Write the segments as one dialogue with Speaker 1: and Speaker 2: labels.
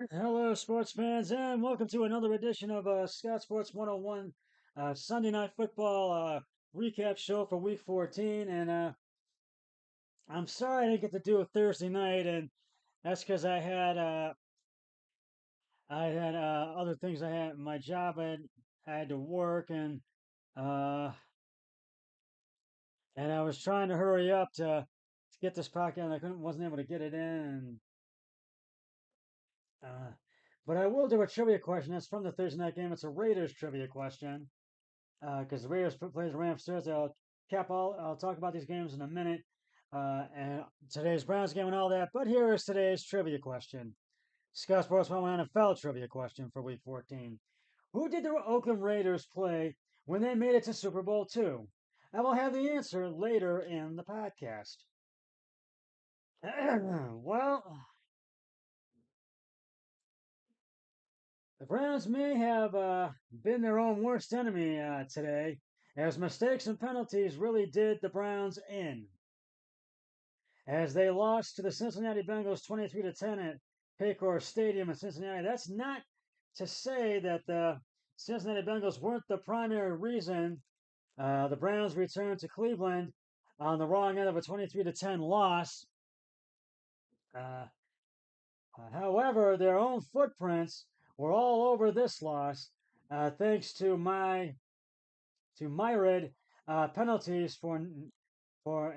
Speaker 1: Hello, sports fans, and welcome to another edition of Scott Sports 101 Sunday Night Football recap show for Week 14. And I'm sorry I didn't get to do it Thursday night, and that's because I had other things I had my job. I had to work, uh, and I was trying to hurry up to get this podcast. And I wasn't able to get it in, uh, but I will do a trivia question. That's from the Thursday night game. It's a Raiders trivia question. Because the Raiders plays the Rams Thursday. I'll talk about these games in a minute, and today's Browns game and all that. But here is today's trivia question. Scott Sports 101 NFL trivia question for Week 14. Who did the Oakland Raiders play when they made it to Super Bowl II? I will have the answer later in the podcast. Well, the Browns may have been their own worst enemy today, as mistakes and penalties really did the Browns in. As they lost to the Cincinnati Bengals 23 to 10 at Paycor Stadium in Cincinnati. That's not to say that the Cincinnati Bengals weren't the primary reason the Browns returned to Cleveland on the wrong end of a 23 to 10 loss. Uh, However, their own footprints were all over this loss, thanks to myriad penalties for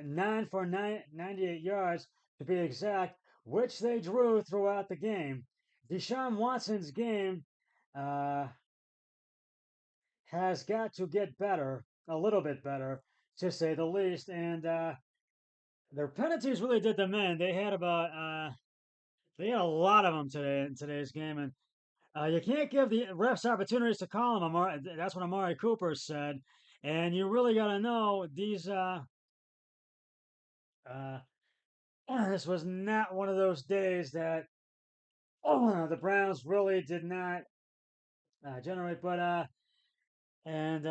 Speaker 1: 98 yards to be exact, which they drew throughout the game. Deshaun Watson's game uh, has got to get better, a little bit better, to say the least. And their penalties really did them in. They had a lot of them today in today's game, and you can't give the refs opportunities to call them. That's what Amari Cooper said. And you really got to know these. Uh, this was not one of those days that the Browns really did not generate, but and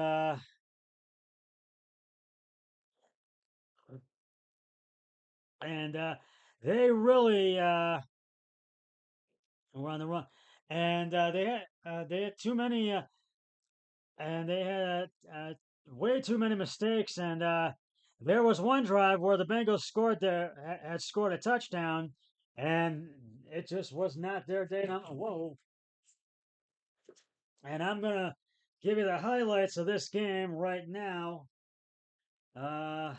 Speaker 1: and they really were on the run, and they had too many, and they had way too many mistakes, and there was one drive where the Bengals had scored a touchdown, and it just was not their day. Whoa! And I'm gonna give you the highlights of this game right now. Uh,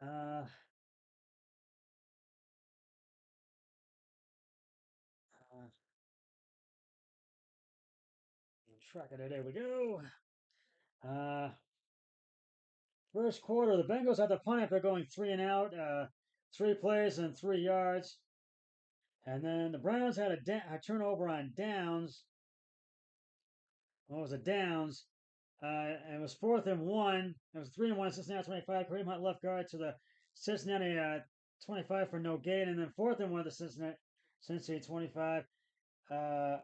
Speaker 1: uh, uh, Track it. There we go. Uh, First quarter, the Bengals had the punt after going three and out, 3 plays and 3 yards. And then the Browns had a turnover on downs. What was it? Downs. And it was 4th and 1. It was 3-1, Cincinnati 25. Kareem Hunt left guard to the Cincinnati 25 for no gain. And then 4th and 1 the Cincinnati 25. Uh,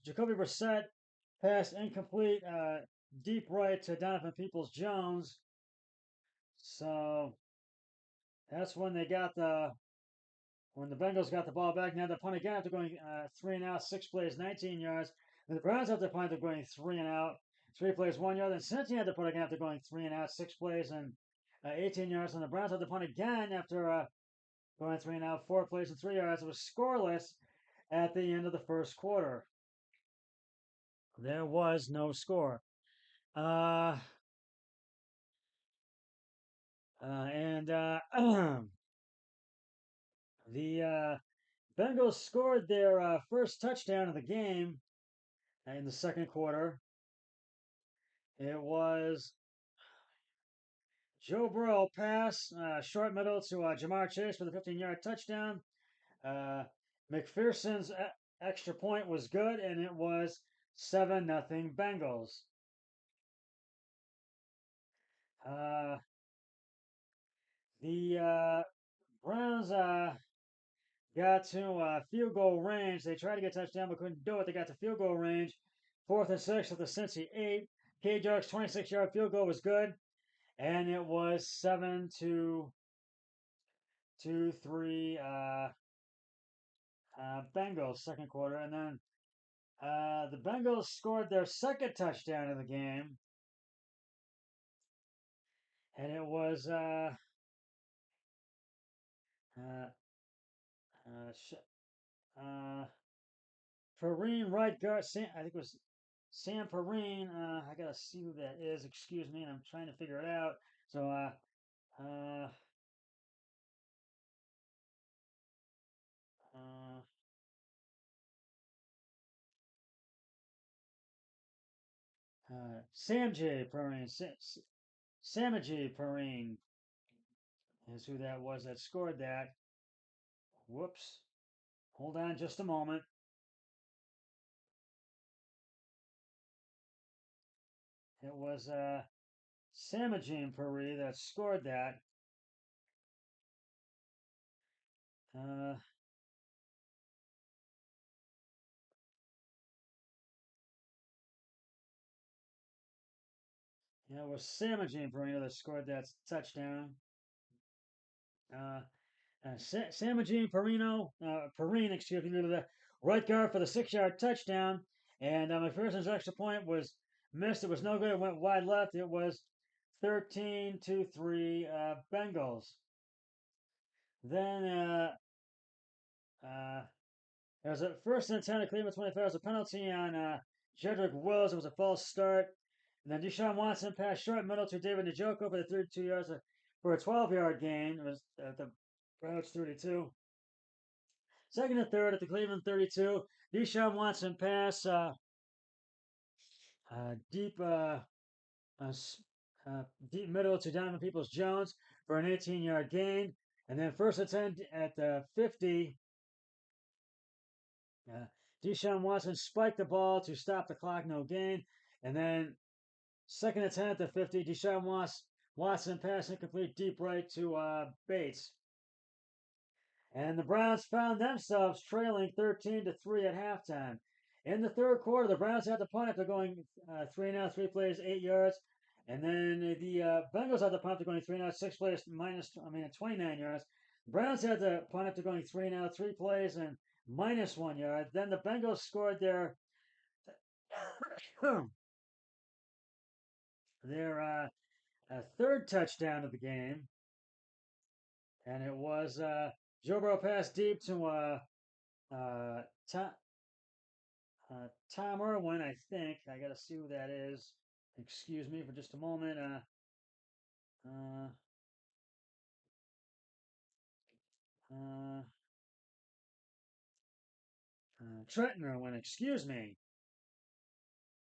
Speaker 1: Jacoby Brissett pass incomplete, deep right to Donovan Peoples Jones. So that's when the Bengals got the ball back. Now the punt again after going three and out, 6 plays, 19 yards. And the Browns have to punt after going three and out, 3 plays, 1 yard. Then Cincinnati had to punt again after going three and out, 6 plays and 18 yards. And the Browns had to punt again after going three and out, 4 plays and 3 yards. It was scoreless at the end of the first quarter. There was no score. Uh, and the Bengals scored their first touchdown of the game in the second quarter. It was Joe Burrow pass, short middle to Jamar Chase for the 15-yard touchdown. Uh, McPherson's extra point was good, and it was 7-0 Bengals. Uh, the Browns got to field goal range. They tried to get a touchdown but couldn't do it. They got to field goal range. 4th and 6 at the Cincy 8. K. Jug's 26-yard field goal was good. and it was 7-2, 3 Bengals second quarter, and then the Bengals scored their second touchdown of the game, and it was uh, uh, Perrine right guard. I think it was Sam Perrine. I gotta see who that is. Excuse me, and I'm trying to figure it out. So uh, uh, Sam J. Perrine. Samaji Perrine is who that was that scored that. Whoops. Hold on just a moment. It was Samajin Puri that scored that. Uh, yeah, it was Samajin Perino that scored that touchdown. Uh, Samajin Perino, Perine, excuse me, the right guard for the 6 yard touchdown. And McPherson's extra point was missed. It was no good. It went wide left. It was 13-3 Bengals. Then uh, there was a first and 10 at Cleveland 25. There was a penalty on Jedrick Wills. It was a false start. And then Deshaun Watson passed short middle to David Njoku for the 32 yards for a 12-yard gain. It was at the Browns 32. Second and third at the Cleveland 32. Deshaun Watson pass deep uh, deep middle to Donovan Peoples Jones for an 18-yard gain. And then first and 10 at the 50. Uh, Deshaun Watson spiked the ball to stop the clock, no gain. And then second and 10 at the 50, Deshaun Watson pass incomplete deep right to Bates. And the Browns found themselves trailing 13-3 at halftime. In the third quarter, the Browns had the punt after going 3 and out, 3 plays, 8 yards. And then the Bengals had the punt after going 3 and out, 6 plays, 29 yards. The Browns had the punt after going 3 and out, 3 plays, and -1 yard. Then the Bengals scored their third touchdown of the game, and it was Joe Burrow pass deep to uh, Tom, Tom Irwin, I think. I got to see who that is. Excuse me for just a moment. Uh, uh, Trenton Irwin, excuse me.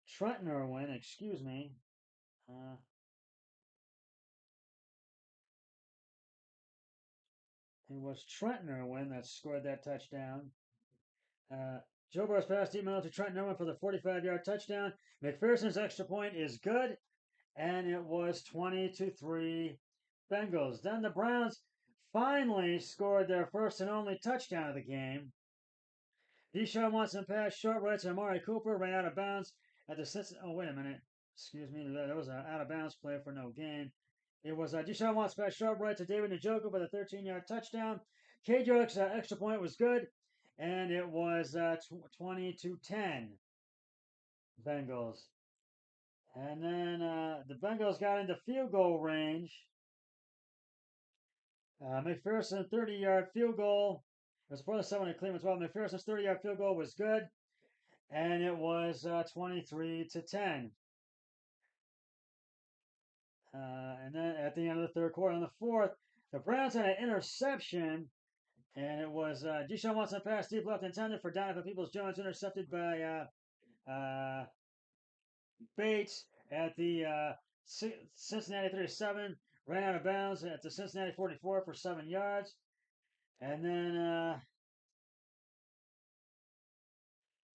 Speaker 1: Trenton Irwin, excuse me. Uh, it was Trenton Irwin that scored that touchdown. Uh, Joe Burrow's pass deep middle to Trenton Irwin for the 45-yard touchdown. McPherson's extra point is good, and it was 20-3 Bengals. Then the Browns finally scored their first and only touchdown of the game. Deshaun Watson pass short right to Amari Cooper, ran out of bounds at the Cincinnati. Oh, wait a minute. Excuse me. That was an out of bounds play for no gain. It was Deshaun Watson pass short right to David Njoku for the 13-yard touchdown. KJ's extra point was good, and it was 20-10 Bengals. And then the Bengals got into field goal range. McPherson 30-yard field goal. It was for the 7 at Cleveland 12. McPherson's 30-yard field goal was good, and it was 23-10. And then at the end of the third quarter, in the fourth, the Browns had an interception, and it was Deshaun Watson pass deep left intended for Donovan Peoples Jones, intercepted by Bates at the Cincinnati 37, ran out of bounds at the Cincinnati 44 for 7 yards. And then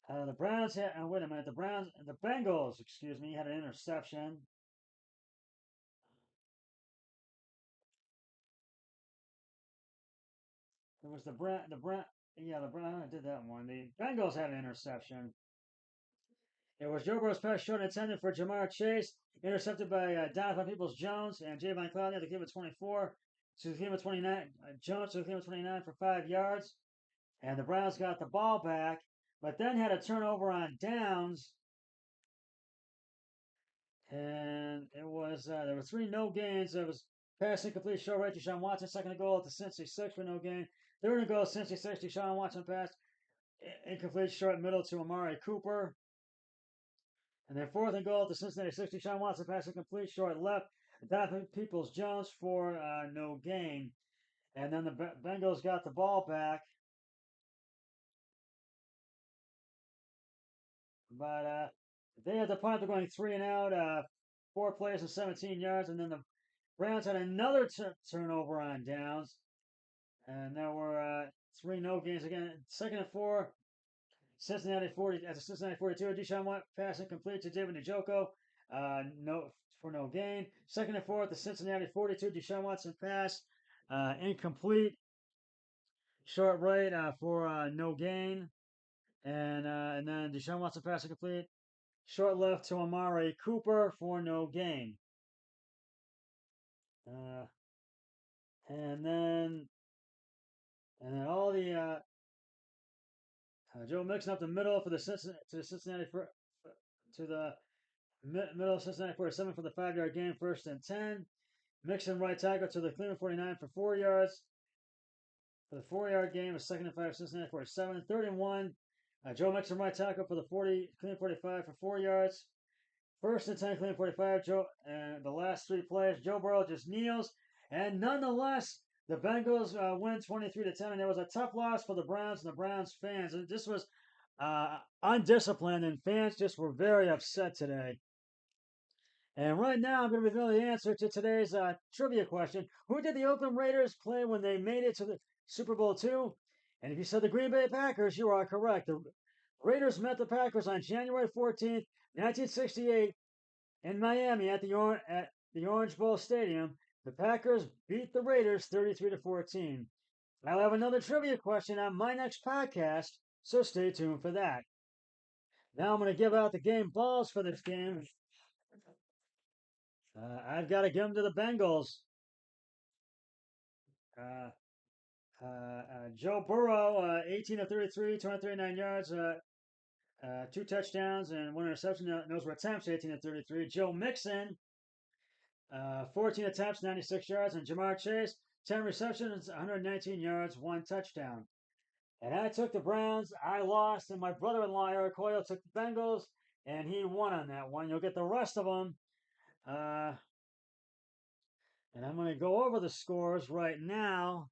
Speaker 1: the Browns had, wait a minute, the Bengals, excuse me, had an interception. It was yeah, the Brown, I did that one. The Bengals had an interception. It was Joe Burrow's pass short intended for Ja'Marr Chase, intercepted by Donovan Peoples-Jones and Javon Clowney at the game of 24 to the game of 29. Jones to the game of 29 for 5 yards, and the Browns got the ball back, but then had a turnover on downs. And it was there were 3 no gains. It was pass incomplete, short right to Deshaun Watson. Second and goal at the Cincy 6 for no gain. Third and goal, Cincy 6, Deshaun Watson pass incomplete, short middle to Amari Cooper. And then fourth and goal at the Cincinnati 6, Deshaun Watson pass incomplete, short left. Donovan Peoples-Jones for no gain. And then the Bengals got the ball back. But they had the punt. They're going 3 and out, 4 plays and 17 yards. And then the Browns had another turnover on downs. And there were 3 no gains again. Second and 4, Cincinnati 40 at the Cincinnati 42. Deshaun Watt pass incomplete to David Njoku, no for no gain. Second and 4 at the Cincinnati 42. Deshaun Watson pass incomplete, short right for no gain, and then Deshaun Watson pass incomplete, short left to Amari Cooper for no gain. And then all the Joe Mixon up the middle for the Cincinnati to the middle of Cincinnati 47 for the 5-yard gain, first and 10. Mixon right tackle to the Cleveland 49 for 4 yards. For the 4-yard gain, a second and 5, Cincinnati 47. Third and 1, Joe Mixon right tackle for the Cleveland 45 for 4 yards. First and 10, Cleveland 45. Joe, and the last 3 plays, Joe Burrow just kneels. And nonetheless, the Bengals win 23-10, and it was a tough loss for the Browns and the Browns fans. And this was undisciplined, and fans just were very upset today. And right now, I'm going to reveal the answer to today's trivia question. Who did the Oakland Raiders play when they made it to the Super Bowl II? And if you said the Green Bay Packers, you are correct. The Raiders met the Packers on January 14th, 1968 in Miami at the Orange Bowl Stadium. The Packers beat the Raiders 33-14. I'll have another trivia question on my next podcast, so stay tuned for that. Now I'm going to give out the game balls for this game. I've got to give them to the Bengals. Joe Burrow, 18 of 33, 239 yards, 2 touchdowns, and 1 interception. Those were attempts, 18 of 33. Joe Mixon, 14 attempts, 96 yards, and Ja'Marr Chase, 10 receptions, 119 yards, 1 touchdown. And I took the Browns. I lost, and my brother-in-law Eric Hoyle took the Bengals, and he won on that one. You'll get the rest of them. And I'm going to go over the scores right now.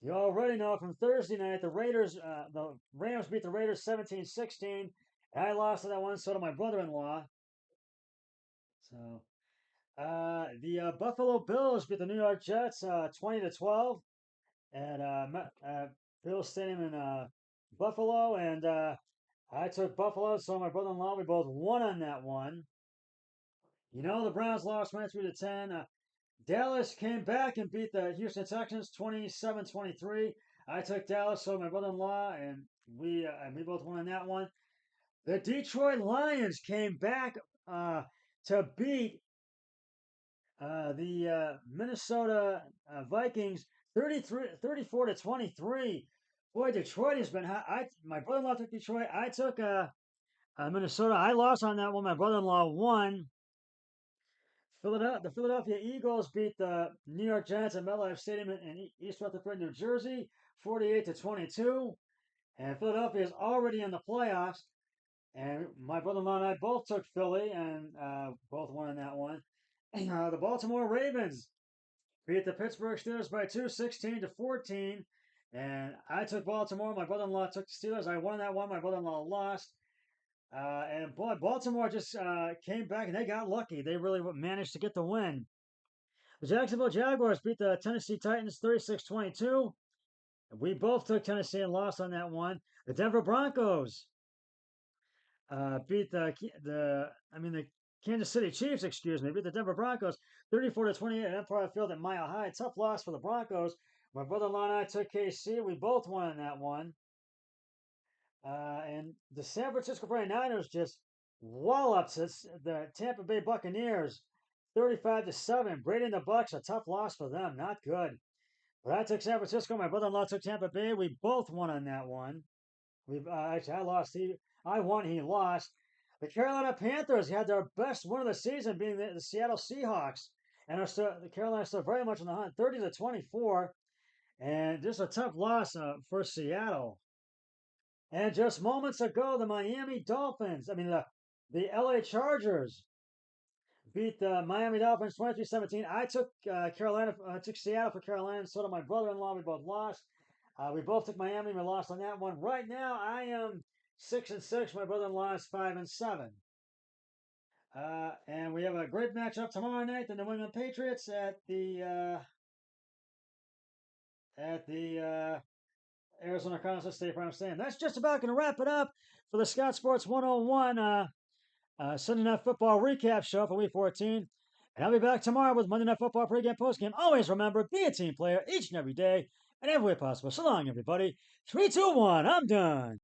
Speaker 1: You already know from Thursday night, the Rams beat the Raiders 17-16. I lost to that one, so did my brother-in-law. So, the Buffalo Bills beat the New York Jets 20-12 at Bills Stadium in Buffalo, and I took Buffalo, so my brother-in-law, we both won on that one. You know, the Browns lost 23-10. Dallas came back and beat the Houston Texans 27-23. I took Dallas, so my brother-in-law, and we both won on that one. The Detroit Lions came back to beat the Minnesota Vikings 34-23. Boy, Detroit has been hot. My brother-in-law took Detroit. I took Minnesota. I lost on that one. My brother-in-law won. The Philadelphia Eagles beat the New York Giants at MetLife Stadium in East Rutherford, New Jersey, 48-22. And Philadelphia is already in the playoffs. And my brother-in-law and I both took Philly, and both won on that one. The Baltimore Ravens beat the Pittsburgh Steelers by 2, 16-14. And I took Baltimore. My brother-in-law took the Steelers. I won that one. My brother-in-law lost. And boy, Baltimore just came back and they got lucky. They really managed to get the win. The Jacksonville Jaguars beat the Tennessee Titans 36-22. We both took Tennessee and lost on that one. The Denver Broncos beat the Kansas City Chiefs, beat the Denver Broncos 34-28 at Empire Field at Mile High. Tough loss for the Broncos. My brother-in-law and I took KC. We both won on that one. And the San Francisco 49ers just wallops the Tampa Bay Buccaneers 35-7. Brady and the Bucks, a tough loss for them. Not good. But I took San Francisco. My brother-in-law took Tampa Bay. We both won on that one. We actually I lost. I won. He lost. The Carolina Panthers had their best win of the season, being the Seattle Seahawks, and the Carolina are still very much in the hunt, 30-24, and just a tough loss for Seattle. And just moments ago, the Miami Dolphins, the LA Chargers beat the Miami Dolphins 23-17. I took took Seattle for Carolina. So did my brother-in-law. We both lost. We both took Miami. We lost on that one. Right now, I am 6-6. My brother-in-law is 5-7. And we have a great matchup tomorrow night. The New England Patriots at the Arizona Cardinals State Farm Stadium. That's just about going to wrap it up for the Scott Sports 101 Sunday Night Football recap show for Week 14. And I'll be back tomorrow with Monday Night Football pregame, postgame. Always remember, be a team player each and every day and every way possible. So long, everybody. 3, 2, 1. I'm done.